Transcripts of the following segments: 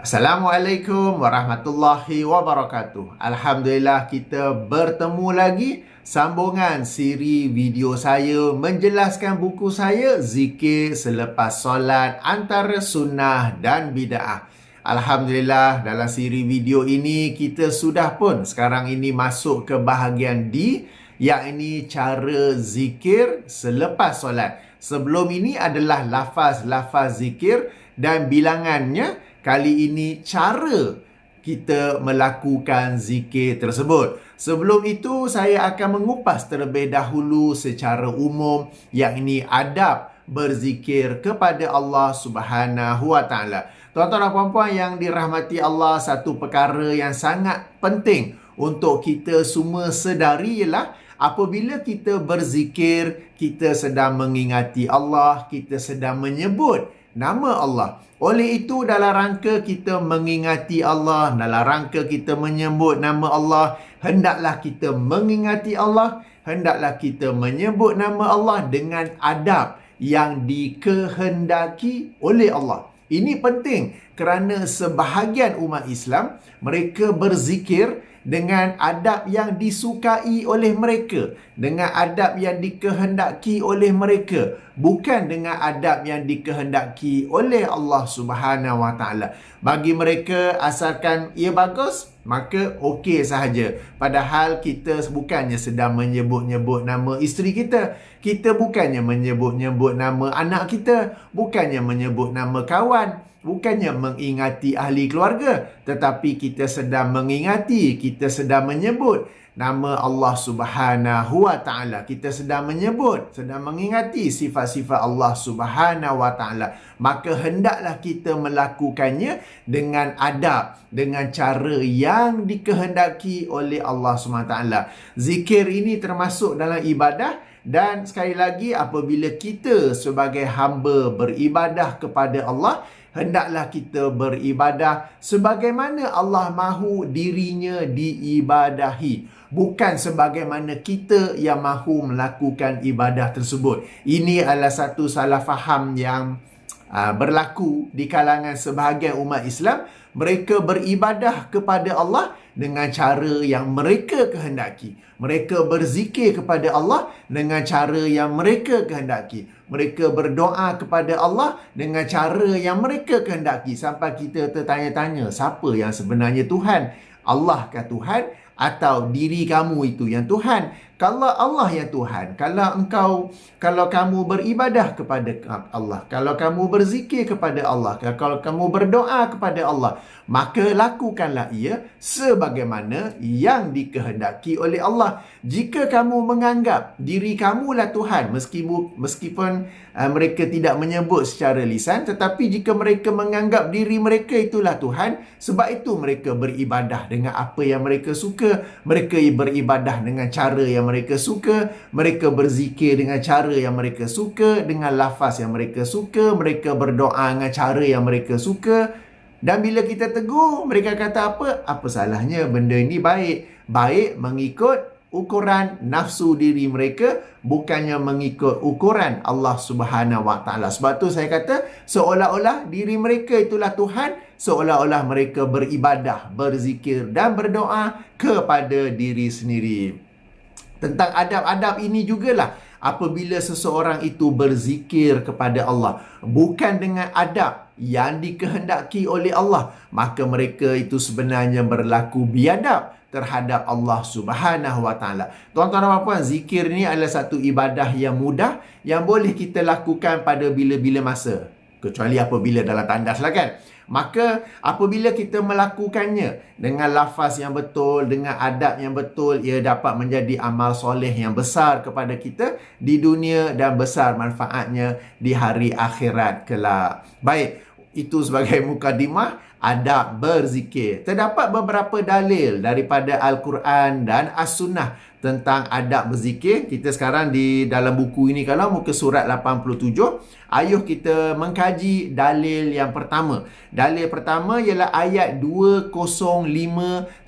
Assalamualaikum warahmatullahi wabarakatuh. Alhamdulillah kita bertemu lagi sambungan siri video saya menjelaskan buku saya Zikir Selepas Solat Antara Sunnah dan Bid'ah. Alhamdulillah dalam siri video ini kita sudah pun sekarang ini masuk ke bahagian D, yakni cara zikir selepas solat. Sebelum ini adalah lafaz-lafaz zikir dan bilangannya. Kali ini cara kita melakukan zikir tersebut. Sebelum itu saya akan mengupas terlebih dahulu secara umum, yakni adab berzikir kepada Allah Subhanahu Wa Taala. Tuan-tuan dan puan-puan yang dirahmati Allah, satu perkara yang sangat penting untuk kita semua sedari ialah apabila kita berzikir, kita sedang mengingati Allah, kita sedang menyebut nama Allah. Oleh itu, dalam rangka kita mengingati Allah, dalam rangka kita menyebut nama Allah, hendaklah kita mengingati Allah, hendaklah kita menyebut nama Allah dengan adab yang dikehendaki oleh Allah. Ini penting kerana sebahagian umat Islam, mereka berzikir dengan adab yang disukai oleh mereka, dengan adab yang dikehendaki oleh mereka, bukan dengan adab yang dikehendaki oleh Allah Subhanahu Wa Taala. Bagi mereka, asalkan ia bagus, maka okey sahaja. Padahal kita bukannya sedang menyebut-nyebut nama isteri kita, kita bukannya menyebut-nyebut nama anak kita, bukannya menyebut nama kawan, bukannya mengingati ahli keluarga, tetapi kita sedang mengingati, kita sedang menyebut nama Allah Subhanahu Wa Taala. Kita sedang menyebut, sedang mengingati sifat-sifat Allah Subhanahu Wa Taala. Maka hendaklah kita melakukannya dengan adab, dengan cara yang dikehendaki oleh Allah Subhanahu Wa Taala. Zikir ini termasuk dalam ibadah. Dan sekali lagi, apabila kita sebagai hamba beribadah kepada Allah, hendaklah kita beribadah sebagaimana Allah mahu dirinya diibadahi, bukan sebagaimana kita yang mahu melakukan ibadah tersebut. Ini adalah satu salah faham yang berlaku di kalangan sebahagian umat Islam. Mereka beribadah kepada Allah dengan cara yang mereka kehendaki. Mereka berzikir kepada Allah dengan cara yang mereka kehendaki. Mereka berdoa kepada Allah dengan cara yang mereka kehendaki. Sampai kita tertanya-tanya, siapa yang sebenarnya Tuhan? Allah kah Tuhan? Atau diri kamu itu yang Tuhan? Kalau Allah yang Tuhan, kalau kamu beribadah kepada Allah, kalau kamu berzikir kepada Allah, kalau kamu berdoa kepada Allah, maka lakukanlah ia sebagaimana yang dikehendaki oleh Allah. Jika kamu menganggap diri kamulah Tuhan, meskipun mereka tidak menyebut secara lisan, tetapi jika mereka menganggap diri mereka itulah Tuhan, sebab itu mereka beribadah dengan apa yang mereka suka, mereka beribadah dengan cara yang mereka suka, mereka berzikir dengan cara yang mereka suka, dengan lafaz yang mereka suka, mereka berdoa dengan cara yang mereka suka. Dan bila kita tegur, mereka kata apa? Apa salahnya? Benda ini baik. Baik mengikut ukuran nafsu diri mereka, bukannya mengikut ukuran Allah Subhanahu Wa Taala. Sebab tu saya kata, seolah-olah diri mereka itulah Tuhan, seolah-olah mereka beribadah, berzikir dan berdoa kepada diri sendiri. Tentang adab-adab ini jugalah apabila seseorang itu berzikir kepada Allah bukan dengan adab yang dikehendaki oleh Allah, maka mereka itu sebenarnya berlaku biadab terhadap Allah Subhanahu Wa Taala. Tuan-tuan dan puan, zikir ini adalah satu ibadah yang mudah yang boleh kita lakukan pada bila-bila masa, kecuali apabila dalam tandas lah kan. Maka apabila kita melakukannya dengan lafaz yang betul, dengan adab yang betul, ia dapat menjadi amal soleh yang besar kepada kita di dunia dan besar manfaatnya di hari akhirat kelak. Baik, itu sebagai mukadimah adab berzikir. Terdapat beberapa dalil daripada Al-Quran dan As-Sunnah tentang adab berzikir. Kita sekarang di dalam buku ini, kalau muka surat 87, ayuh kita mengkaji dalil yang pertama. Dalil pertama ialah ayat 205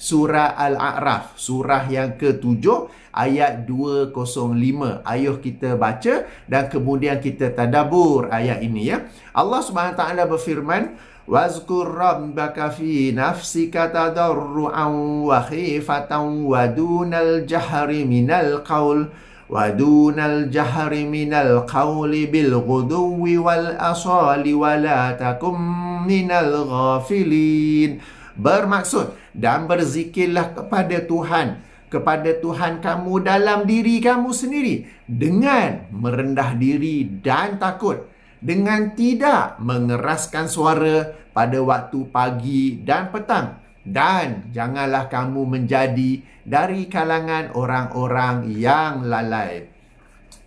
surah Al-A'raf, surah yang ke-7, ayat 205. Ayuh kita baca dan kemudian kita tadabbur ayat ini ya. Allah Subhanahu Wa Taala berfirman, Wazkur rabbaka fi nafsika tadarru'an wa khifatan wa dunal jahri minal qaul minal qawli bil ghuduwi wal asali wa la takum minal ghafilin. Bermaksud, dan berzikirlah kepada Tuhan kamu dalam diri kamu sendiri dengan merendah diri dan takut, dengan tidak mengeraskan suara pada waktu pagi dan petang, dan janganlah kamu menjadi dari kalangan orang-orang yang lalai.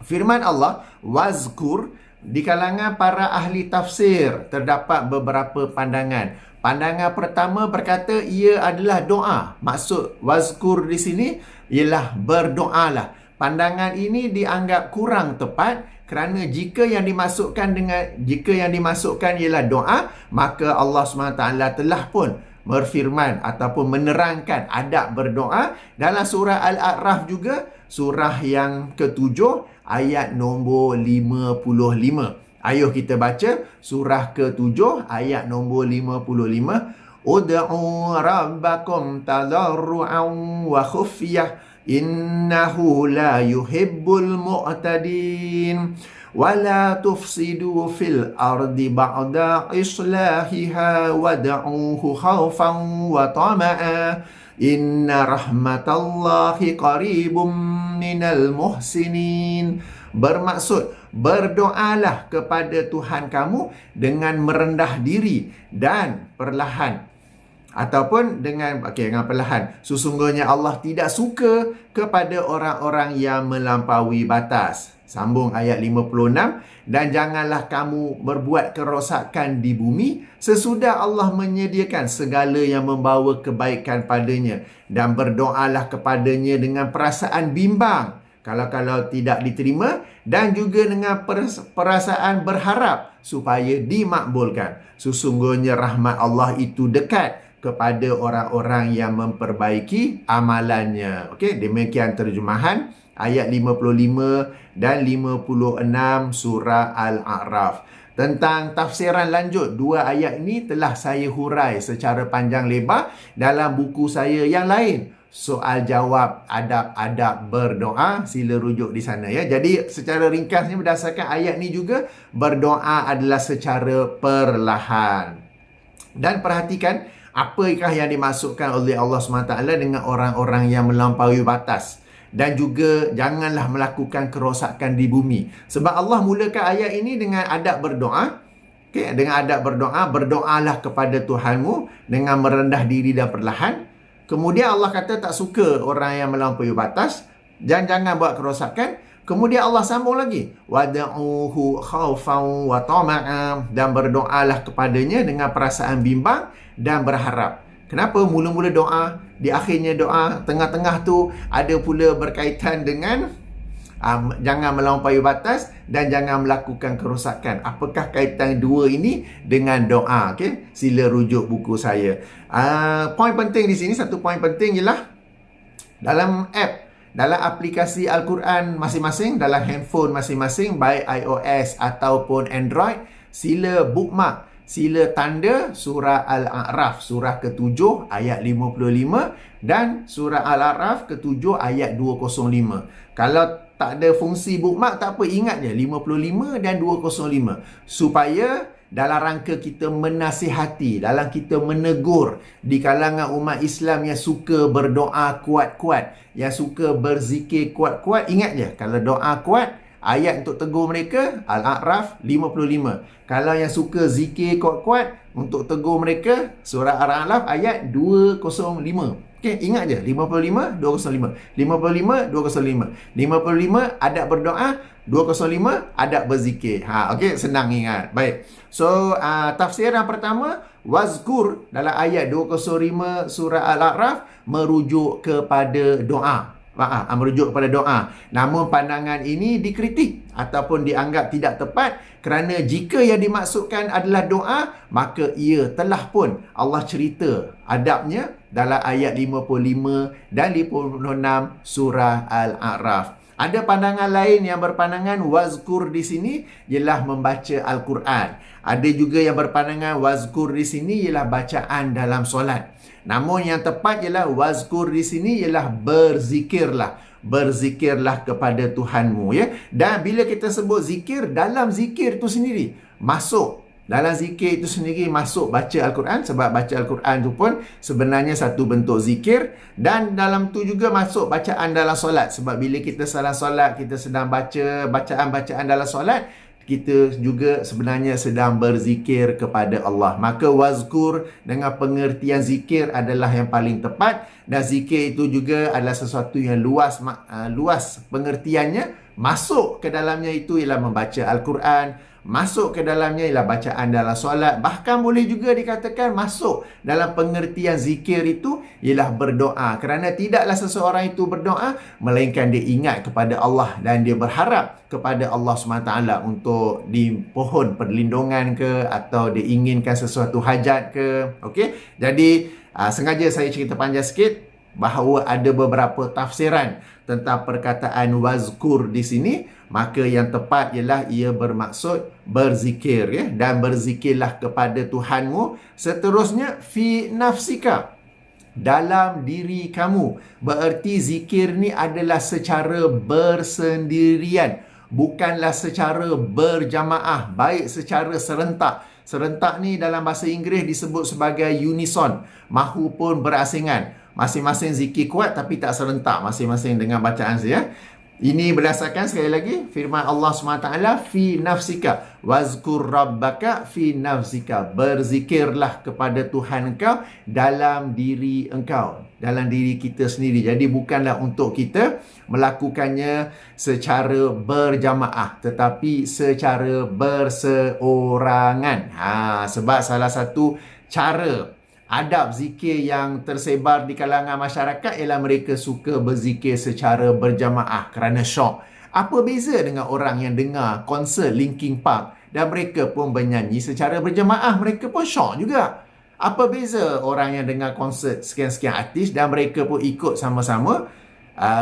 Firman Allah, wazkur, di kalangan para ahli tafsir terdapat beberapa pandangan. Pandangan pertama berkata ia adalah doa. Maksud wazkur di sini ialah berdoalah. Pandangan ini dianggap kurang tepat kerana jika yang dimasukkan ialah doa, maka Allah SWT telah pun berfirman ataupun menerangkan adab berdoa dalam surah Al-A'raf juga, surah yang ke-7 ayat nombor 55. Ayuh kita baca surah ke-7 ayat nombor 55. Ud'u rabbakum tadarru'an wa khufyah innahu la yuhibbul mu'tadin wa la tufsidu fil ardi ba'da islahiha wad'uhu khawfan wa tama'a inna rahmatallahi qaribum minal muhsinin. Bermaksud, berdoalah kepada Tuhan kamu dengan merendah diri dan perlahan. Ataupun dengan perlahan. Sesungguhnya Allah tidak suka kepada orang-orang yang melampaui batas. Sambung ayat 56. Dan janganlah kamu berbuat kerosakan di bumi sesudah Allah menyediakan segala yang membawa kebaikan padanya. Dan berdoalah kepadanya dengan perasaan bimbang kalau tidak diterima, dan juga dengan perasaan berharap supaya dimakbulkan. Sesungguhnya rahmat Allah itu dekat kepada orang-orang yang memperbaiki amalannya. Okey, demikian terjemahan ayat 55 dan 56 surah Al-A'raf. Tentang tafsiran lanjut dua ayat ini telah saya hurai secara panjang lebar dalam buku saya yang lain, soal jawab adab-adab berdoa. Sila rujuk di sana ya. Jadi secara ringkasnya berdasarkan ayat ni juga, berdoa adalah secara perlahan. Dan perhatikan apakah yang dimasukkan oleh Allah SWT dengan orang-orang yang melampaui batas. Dan juga janganlah melakukan kerosakan di bumi. Sebab Allah mulakan ayat ini dengan adab berdoa. Okay, dengan adab berdoa, berdoalah kepada Tuhanmu dengan merendah diri dan perlahan. Kemudian Allah kata tak suka orang yang melampaui batas, dan jangan buat kerosakan. Kemudian Allah sambung lagi, wad'uhu khaufan wa tama'a, dan berdoalah kepadanya dengan perasaan bimbang dan berharap. Kenapa mula-mula doa, di akhirnya doa, tengah-tengah tu ada pula berkaitan dengan jangan melampaui batas dan jangan melakukan kerosakan. Apakah kaitan dua ini dengan doa? Okay? Sila rujuk buku saya. Poin penting di sini, satu poin penting ialah dalam dalam aplikasi Al-Quran masing-masing, dalam handphone masing-masing, baik iOS ataupun Android, sila bookmark, sila tanda surah Al-A'raf, surah ke-7 ayat 55 dan surah Al-A'raf ke-7 ayat 205. Kalau tak ada fungsi bookmark, tak apa, ingat je 55 dan 205. Supaya dalam rangka kita menasihati, dalam kita menegur di kalangan umat Islam yang suka berdoa kuat-kuat, yang suka berzikir kuat-kuat, ingat je, kalau doa kuat, ayat untuk tegur mereka, Al-A'raf 55. Kalau yang suka zikir kuat-kuat, untuk tegur mereka, surah Al-A'raf ayat 205. Okay, ingat je, 55, 205. 55, 205. 55, adab berdoa. 205, adab berzikir. Okay, senang ingat. Baik. So, tafsiran pertama, wazkur dalam ayat 205 surah Al-A'raf merujuk kepada doa. Merujuk kepada doa. Namun pandangan ini dikritik ataupun dianggap tidak tepat kerana jika yang dimaksudkan adalah doa, maka ia telah pun Allah cerita adabnya dalam ayat 55 dan 56 surah Al-A'raf. Ada pandangan lain yang berpandangan wazkur di sini ialah membaca Al-Quran. Ada juga yang berpandangan wazkur di sini ialah bacaan dalam solat. Namun yang tepat ialah wazkur di sini ialah berzikirlah. Berzikirlah kepada Tuhanmu, ya. Dan bila kita sebut zikir, dalam zikir itu sendiri masuk, dalam zikir itu sendiri masuk baca Al-Quran, sebab baca Al-Quran itu pun sebenarnya satu bentuk zikir. Dan dalam tu juga masuk bacaan dalam solat, sebab bila kita salah solat, kita sedang baca bacaan-bacaan dalam solat, kita juga sebenarnya sedang berzikir kepada Allah. Maka wazkur dengan pengertian zikir adalah yang paling tepat. Dan zikir itu juga adalah sesuatu yang luas pengertiannya. Masuk ke dalamnya itu ialah membaca Al-Quran, masuk ke dalamnya ialah bacaan dalam solat. Bahkan boleh juga dikatakan masuk dalam pengertian zikir itu ialah berdoa. Kerana tidaklah seseorang itu berdoa melainkan dia ingat kepada Allah dan dia berharap kepada Allah SWT untuk dipohon perlindungan ke, atau dia inginkan sesuatu hajat ke. Okey. Jadi sengaja saya cerita panjang sikit bahawa ada beberapa tafsiran tentang perkataan wazkur di sini. Maka yang tepat ialah ia bermaksud berzikir, ya. Dan berzikirlah kepada Tuhanmu. Seterusnya fi nafsika, dalam diri kamu. Bererti zikir ni adalah secara bersendirian, bukanlah secara berjamaah, baik secara serentak. Serentak ni dalam bahasa Inggeris disebut sebagai unison, mahupun berasingan. Masing-masing zikir kuat tapi tak serentak, masing-masing dengan bacaan saya. Ini berdasarkan sekali lagi firman Allah SWT, fi nafsika wazkur rabbaka fi nafsika. Berzikirlah kepada Tuhan engkau dalam diri engkau, dalam diri kita sendiri. Jadi bukanlah untuk kita melakukannya secara berjamaah, tetapi secara berseorangan. Sebab salah satu cara adab zikir yang tersebar di kalangan masyarakat ialah mereka suka berzikir secara berjamaah kerana syok. Apa beza dengan orang yang dengar konsert Linkin Park dan mereka pun bernyanyi secara berjamaah, mereka pun syok juga? Apa beza orang yang dengar konsert sekian-sekian artis dan mereka pun ikut sama-sama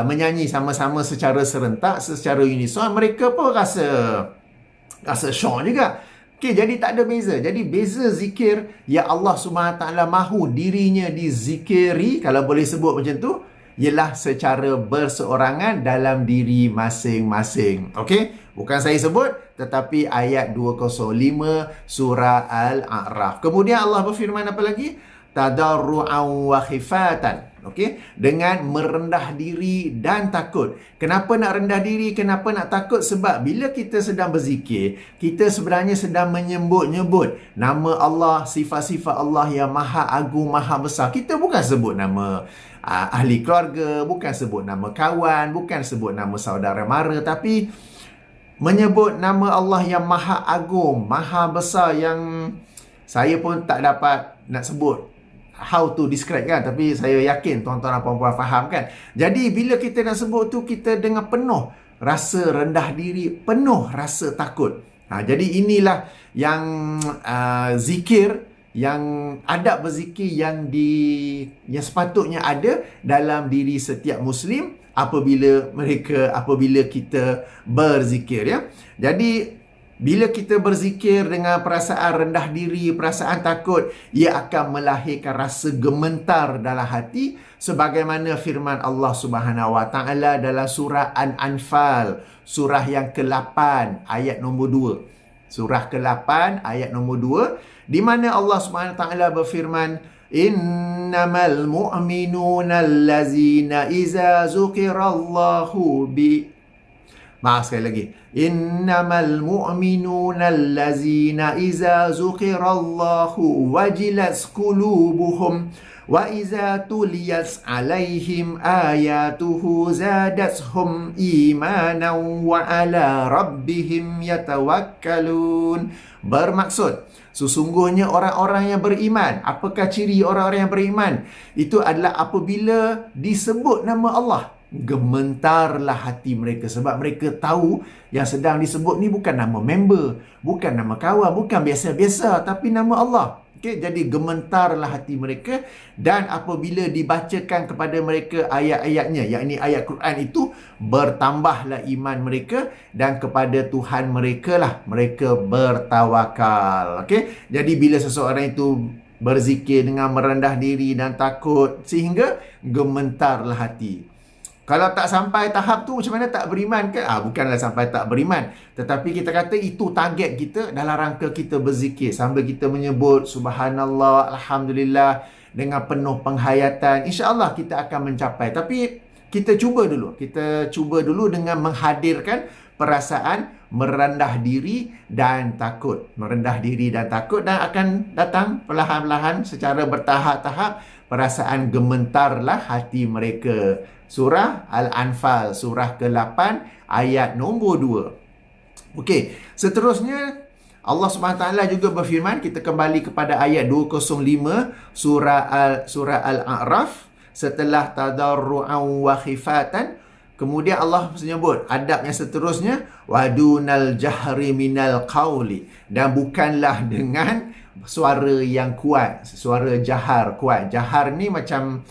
menyanyi sama-sama secara serentak, secara unison, mereka pun rasa syok juga. Okay, jadi tak ada beza. Jadi beza zikir yang Allah SWT mahu dirinya dizikiri, kalau boleh sebut macam tu, ialah secara berseorangan dalam diri masing-masing. Okey? Bukan saya sebut, tetapi ayat 205 surah Al-A'raf. Kemudian Allah berfirman apa lagi? Tadarru'an wa khifatan. Okey, dengan merendah diri dan takut. Kenapa nak rendah diri? Kenapa nak takut? Sebab bila kita sedang berzikir, kita sebenarnya sedang menyebut-nyebut nama Allah, sifat-sifat Allah yang maha agung, maha besar. Kita bukan sebut nama ahli keluarga, bukan sebut nama kawan, bukan sebut nama saudara mara, tapi menyebut nama Allah yang maha agung, maha besar, yang saya pun tak dapat nak sebut how to describe kan, tapi saya yakin tuan-tuan dan puan-puan faham kan. Jadi bila kita nak sebut tu, kita dengan penuh rasa rendah diri, penuh rasa takut. Jadi inilah yang zikir, yang adab berzikir yang sepatutnya ada dalam diri setiap Muslim apabila kita berzikir, ya. Jadi bila kita berzikir dengan perasaan rendah diri, perasaan takut, ia akan melahirkan rasa gementar dalam hati, sebagaimana firman Allah Subhanahu Wa Taala dalam surah An-Anfal, surah yang ke-8 ayat nombor 2. Surah ke-8 ayat nombor 2, di mana Allah Subhanahu Wa Taala berfirman, innamal mu'minuna allazina iza zukirallahu sekali lagi. Innamal mu'minuna allazina iza zukirallahu wajilat qulubuhum wa iza tuliyat alaihim ayatuhu zadatuhum imanan wa ala rabbihim yatawakkalun. Bermaksud, sesungguhnya orang-orang yang beriman. Apakah ciri orang-orang yang beriman? Itu adalah apabila disebut nama Allah, gementarlah hati mereka, sebab mereka tahu yang sedang disebut ni bukan nama member, bukan nama kawan, bukan biasa-biasa, tapi nama Allah. Okey, jadi gementarlah hati mereka, dan apabila dibacakan kepada mereka ayat-ayatnya, yakni ayat Quran itu, bertambahlah iman mereka, dan kepada Tuhan mereka lah mereka bertawakal. Okey, jadi bila seseorang itu berzikir dengan merendah diri dan takut sehingga gementarlah hati. Kalau tak sampai tahap tu, macam mana tak beriman ke? Bukanlah sampai tak beriman. Tetapi kita kata itu target kita dalam rangka kita berzikir. Sambil kita menyebut Subhanallah, Alhamdulillah dengan penuh penghayatan. InsyaAllah kita akan mencapai. Tapi kita cuba dulu. Kita cuba dulu dengan menghadirkan perasaan merendah diri dan takut. Merendah diri dan takut, dan akan datang perlahan-lahan secara bertahap-tahap perasaan gementarlah hati mereka. Surah Al-Anfal, surah ke-8, ayat nombor 2. Okey, seterusnya Allah SWT juga berfirman, kita kembali kepada ayat 205 surah Al-A'raf, setelah tadarru'an wa khifatan, kemudian Allah menyebut adab yang seterusnya, wadunal jahri minal qawli, dan bukanlah dengan suara yang kuat, suara jahar kuat. Jahar ni macam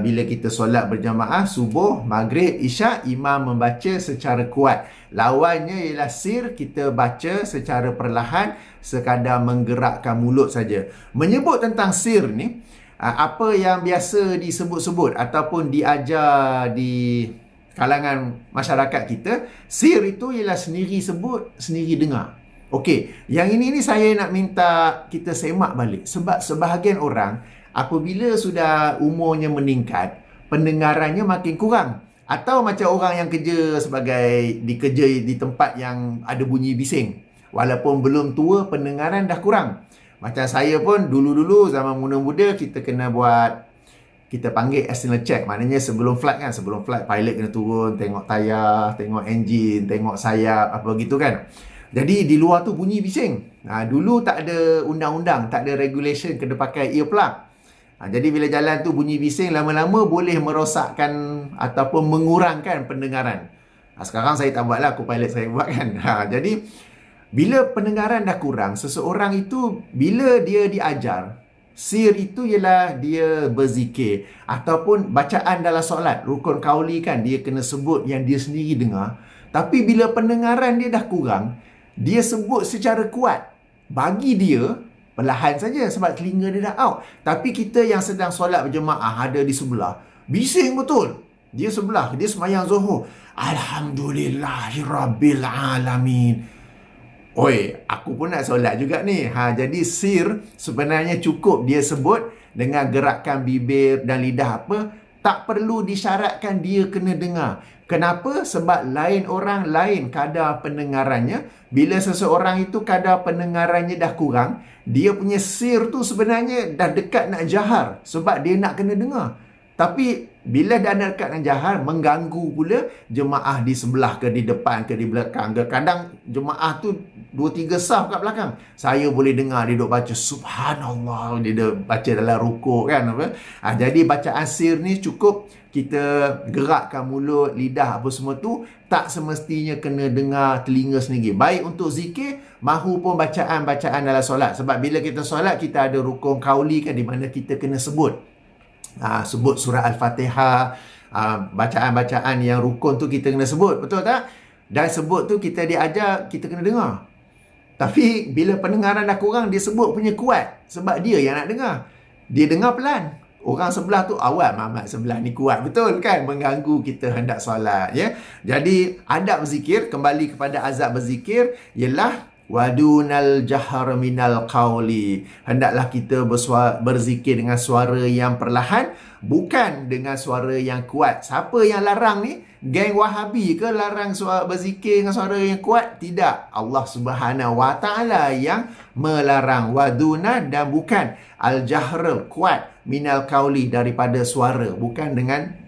bila kita solat berjamaah subuh, maghrib, isyak, imam membaca secara kuat. Lawannya ialah sir, kita baca secara perlahan, sekadar menggerakkan mulut saja. Menyebut tentang sir ni, apa yang biasa disebut-sebut ataupun diajar di kalangan masyarakat kita, sir itu ialah sendiri sebut, sendiri dengar. Okey, yang ini saya nak minta kita semak balik, sebab sebahagian orang apabila sudah umurnya meningkat, pendengarannya makin kurang. Atau macam orang yang kerja sebagai di tempat yang ada bunyi bising. Walaupun belum tua, pendengaran dah kurang. Macam saya pun dulu-dulu zaman muda-muda, kita kena buat, kita panggil external check. Maknanya sebelum flight kan, sebelum flight pilot kena turun, tengok tayar, tengok enjin, tengok sayap, apa gitu kan. Jadi di luar tu bunyi bising. Dulu tak ada undang-undang, tak ada regulation kena pakai earplug. Jadi bila jalan tu bunyi bising, lama-lama boleh merosakkan ataupun mengurangkan pendengaran. Sekarang saya tak buat lah, co-pilot saya buat kan. Jadi bila pendengaran dah kurang, seseorang itu bila dia diajar, sir itu ialah dia berzikir ataupun bacaan dalam solat, rukun qauli kan, dia kena sebut yang dia sendiri dengar. Tapi bila pendengaran dia dah kurang, dia sebut secara kuat. Bagi dia perlahan saja sebab telinga dia dah out. Tapi kita yang sedang solat berjemaah ada di sebelah, bising betul. Dia sebelah, dia sembahyang Zuhur, Alhamdulillahirabbil alamin. Oi, aku pun nak solat juga ni. Jadi sir sebenarnya cukup dia sebut dengan gerakan bibir dan lidah apa, tak perlu disyaratkan dia kena dengar. Kenapa? Sebab lain orang lain kadar pendengarannya. Bila seseorang itu kadar pendengarannya dah kurang, dia punya sir tu sebenarnya dah dekat nak jahar sebab dia nak kena dengar. Tapi bila dah dekat nak jahar, mengganggu pula jemaah di sebelah ke, di depan ke, di belakang ke. Kadang jemaah tu 2-3 saf kat belakang. Saya boleh dengar dia duk baca Subhanallah, dia duk baca dalam rukuk kan apa. Jadi bacaan sir ni cukup kita gerakkan mulut, lidah apa semua tu, tak semestinya kena dengar telinga sendiri. Baik untuk zikir mahupun bacaan-bacaan dalam solat. Sebab bila kita solat, kita ada rukun qauli kan, di mana kita kena sebut. Sebut surah Al-Fatihah, bacaan-bacaan yang rukun tu kita kena sebut, betul tak? Dan sebut tu kita diajar, kita kena dengar. Tapi bila pendengaran dah kurang, dia sebut punya kuat sebab dia yang nak dengar. Dia dengar pelan. Orang sebelah tu awal, Mamat sebelah ni kuat betul kan, mengganggu kita hendak solat ya. Jadi adab berzikir, kembali kepada azab berzikir, ialah wadunal jahar minal qawli. Hendaklah kita berzikir dengan suara yang perlahan, bukan dengan suara yang kuat. Siapa yang larang ni? Geng Wahabi ke larang berzikir dengan suara yang kuat? Tidak. Allah Subhanahu Wa Ta'ala yang melarang. Waduna, dan bukan al-jahr kuat minal qawli, daripada suara, bukan dengan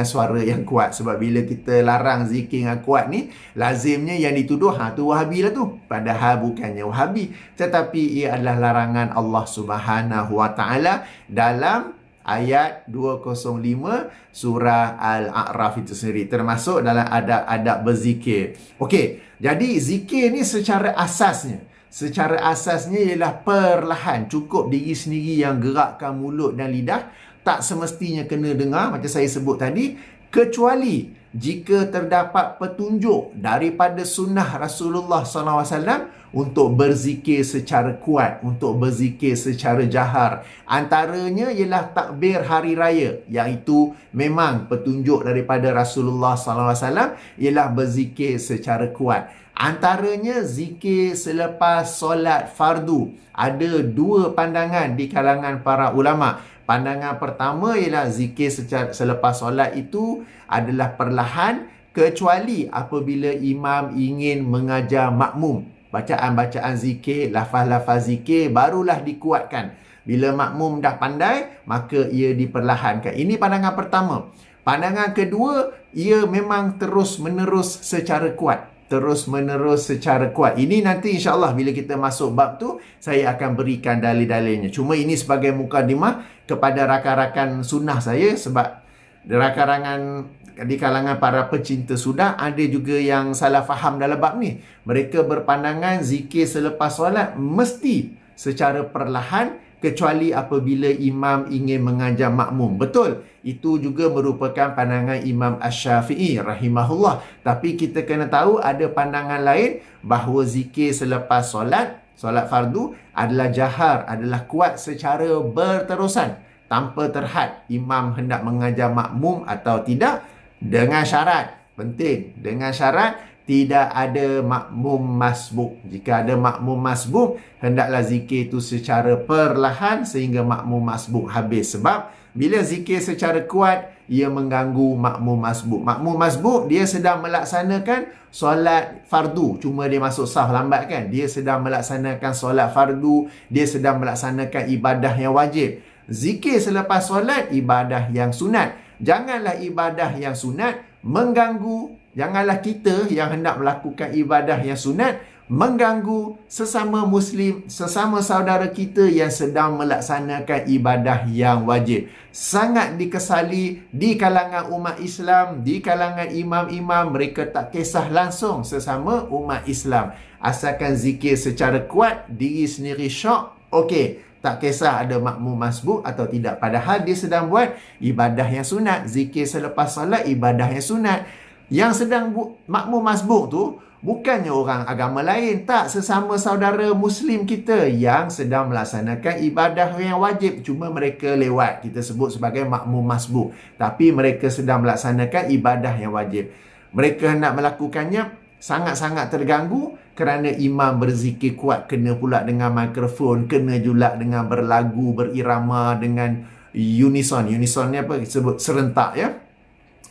suara yang kuat. Sebab bila kita larang zikir yang kuat ni, lazimnya yang dituduh tu Wahabi lah tu. Padahal bukannya Wahabi, tetapi ia adalah larangan Allah Subhanahu Wa Ta'ala dalam ayat 205 surah Al-A'raf itu sendiri, termasuk dalam adab-adab berzikir. Okey, jadi zikir ni secara asasnya, secara asasnya ialah perlahan. Cukup diri sendiri yang gerakkan mulut dan lidah. Tak semestinya kena dengar macam saya sebut tadi, kecuali jika terdapat petunjuk daripada sunnah Rasulullah SAW untuk berzikir secara kuat, untuk berzikir secara jahar. Antaranya ialah takbir hari raya, iaitu memang petunjuk daripada Rasulullah SAW ialah berzikir secara kuat. Antaranya zikir selepas solat fardu. Ada dua pandangan di kalangan para ulama. Pandangan pertama ialah zikir selepas solat itu adalah perlahan, kecuali apabila imam ingin mengajar makmum. Bacaan-bacaan zikir, lafaz-lafaz zikir barulah dikuatkan. Bila makmum dah pandai, maka ia diperlahankan. Ini pandangan pertama. Pandangan kedua, ia memang terus-menerus secara kuat. Terus-menerus secara kuat. Ini nanti insyaAllah bila kita masuk bab tu, saya akan berikan dalil-dalilnya. Cuma ini sebagai mukadimah kepada rakan-rakan sunnah saya, sebab rakan-rakan di kalangan para pecinta sunnah ada juga yang salah faham dalam bab ni. Mereka berpandangan zikir selepas solat mesti secara perlahan, kecuali apabila imam ingin mengajar makmum. Betul, itu juga merupakan pandangan Imam Asy-Syafi'i rahimahullah. Tapi kita kena tahu ada pandangan lain bahawa zikir selepas solat fardu adalah jahar, adalah kuat secara berterusan tanpa terhad imam hendak mengajar makmum atau tidak, dengan syarat, penting, dengan syarat tidak ada makmum masbuk. Jika ada makmum masbuk, hendaklah zikir itu secara perlahan sehingga makmum masbuk habis. Sebab bila zikir secara kuat, ia mengganggu makmum masbuk. Makmum masbuk, dia sedang melaksanakan solat fardu. Cuma dia masuk saf lambat kan. Dia sedang melaksanakan solat fardu. Dia sedang melaksanakan ibadah yang wajib. Zikir selepas solat, ibadah yang sunat. Janganlah ibadah yang sunat mengganggu. Janganlah kita yang hendak melakukan ibadah yang sunat mengganggu sesama Muslim, sesama saudara kita yang sedang melaksanakan ibadah yang wajib. Sangat dikesali di kalangan umat Islam, di kalangan imam-imam, mereka tak kisah langsung sesama umat Islam. Asalkan zikir secara kuat, diri sendiri syok, okey. Tak kisah ada makmum masbuk atau tidak. Padahal dia sedang buat ibadah yang sunat. Zikir selepas solat, ibadah yang sunat. Yang sedang makmum masbuk tu bukannya orang agama lain. Tak, sesama saudara Muslim kita yang sedang melaksanakan ibadah yang wajib. Cuma mereka lewat. Kita sebut sebagai makmum masbuk. Tapi mereka sedang melaksanakan ibadah yang wajib. Mereka hendak melakukannya, sangat-sangat terganggu kerana imam berzikir kuat, kena pula dengan mikrofon, kena juga dengan berlagu, berirama dengan unison. Unison ni apa? Sebut serentak ya.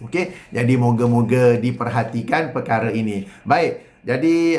Okey, jadi moga-moga diperhatikan perkara ini. Baik, jadi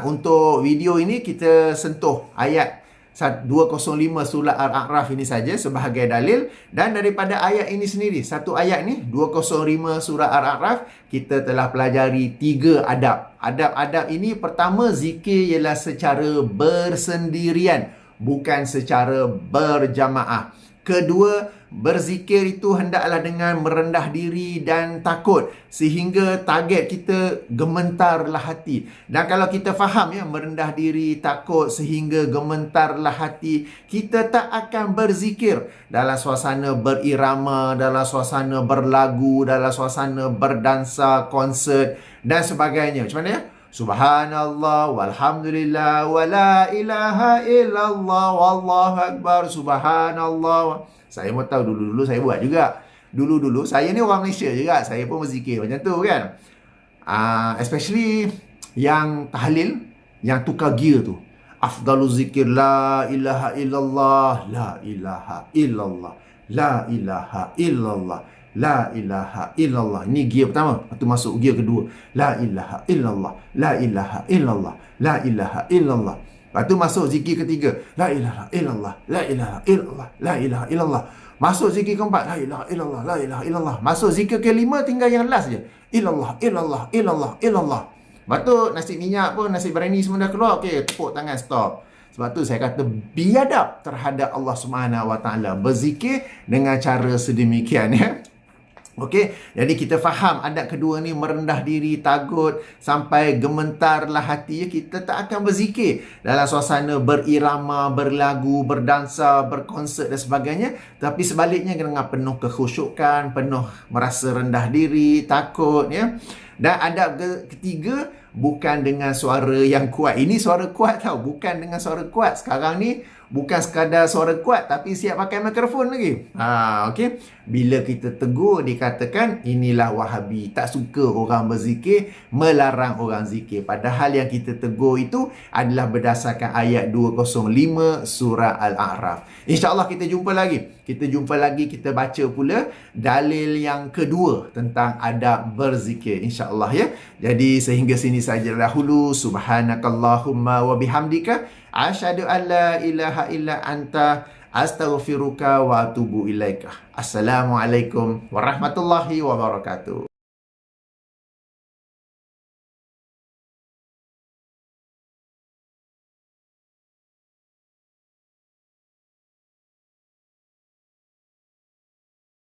untuk video ini kita sentuh ayat 205 surah Al-A'raf ini saja sebagai dalil. Dan daripada ayat ini sendiri, satu ayat ni 205 surah Al-A'raf, kita telah pelajari 3 adab. Adab-adab ini, pertama, zikir ialah secara bersendirian, bukan secara berjamaah. Kedua, berzikir itu hendaklah dengan merendah diri dan takut, sehingga target kita gementarlah hati. Dan kalau kita faham ya, merendah diri, takut sehingga gementarlah hati, kita tak akan berzikir dalam suasana berirama, dalam suasana berlagu, dalam suasana berdansa, konsert dan sebagainya. Macam mana ya? Subhanallah walhamdulillah wa la ilaha illallah wallahu akbar. Subhanallah. Saya mau tahu, dulu-dulu saya buat juga. Dulu-dulu saya ni orang Malaysia juga, saya pun berzikir macam tu kan. Especially yang tahlil, yang tukar gear tu. Afdalu zikir la ilaha illallah, la ilaha illallah, la ilaha illallah, la ilaha illallah. Ini gear pertama. Lepas tu masuk gear kedua. La ilaha illallah, la ilaha illallah, la ilaha illallah. Lepas tu masuk zikir ketiga. La ilaha illallah, la ilaha illallah, la ilaha illallah. Masuk zikir keempat. La ilaha illallah, la ilaha illallah. Masuk zikir kelima, tinggal yang last je. Illallah, illallah, illallah, illallah. Lepas tu nasi minyak pun, nasi biryani semua dah keluar. Okey, tepuk tangan, stop. Sebab tu saya kata biadab terhadap Allah Subhanahu Wa Taala. Berzikir dengan cara sedemikian ya. Okey, jadi kita faham adab kedua ni merendah diri, takut sampai gementarlah hati ya, kita tak akan berzikir dalam suasana berirama, berlagu, berdansa, berkonsert dan sebagainya, tapi sebaliknya dengan penuh kekhusyukan, penuh merasa rendah diri, takut ya. Dan adab ketiga bukan dengan suara yang kuat. Ini suara kuat tau, bukan dengan suara kuat. Sekarang ni bukan sekadar suara kuat tapi siap pakai mikrofon lagi. Okey. Bila kita tegur dikatakan inilah Wahabi, tak suka orang berzikir, melarang orang zikir. Padahal yang kita tegur itu adalah berdasarkan ayat 205 surah Al-A'raf. InsyaAllah kita jumpa lagi. Kita baca pula dalil yang kedua tentang adab berzikir insya-Allah ya. Jadi sehingga sini saja dahulu. Subhanakallahumma wa bihamdika asyhadu an la ilaha illa anta astaghfiruka wa atubu ilaika. Assalamualaikum warahmatullahi wabarakatuh.